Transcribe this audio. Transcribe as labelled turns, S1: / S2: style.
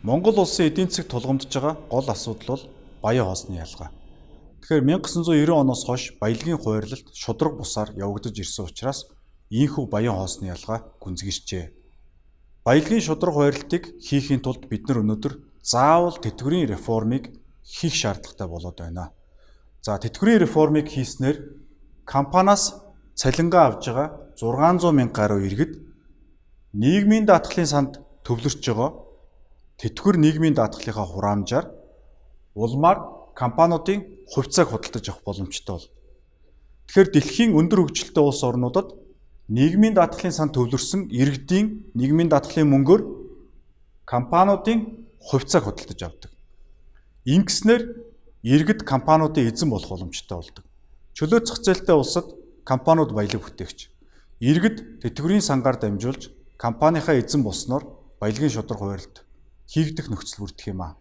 S1: Монгол улсын эдийн засаг тулгамдж байгаа гол асуудал бол баян хоосны ялгаа. Тэгэхээр 1990 оноос хойш баялагын хуваарлалт шудраг бусаар явагдаж ирсэн учраас ийхүү баян хоосны ялгаа гүнзгийжээ. Баялагын шудраг хуваарлалтыг хийхийн тулд бид нар өнөөдөр заавал тэтгэврийн реформыг хийх шаардлагатай болоод байна. За тэтгэврийн реформыг хийснээр компаниас цалингаа авж байгаа 600 мянга гаруй иргэд нийгмийн даатгалын санд төвлөрч байгаа тэтгэвэр нийгмийн даатгалынхаа хураамжаар улмаар компаниудын хувьцааг худалдаж авах боломжтой бол. Тэгэхээр дэлхийн өндөр хөгжилтэй улс орнуудад нийгмийн даатгалын санд төвлөрсөн иргэдийн нийгмийн даатгалын мөнгөөр компаниудын хувьцааг худалдаж авдаг. Ингэснээр иргэд компаниудын эзэн болох боломжтой болдог. Чөлөө зах зээлтэй улсад компаниуд баялаг бүтээгч. Иргэд тэтгэврийн сангаар дамжуулж компанийнхаа эзэн болсноор баялагын шудраг хуваарлалт хийгдэх нөхцөл бүрдэх юм аа.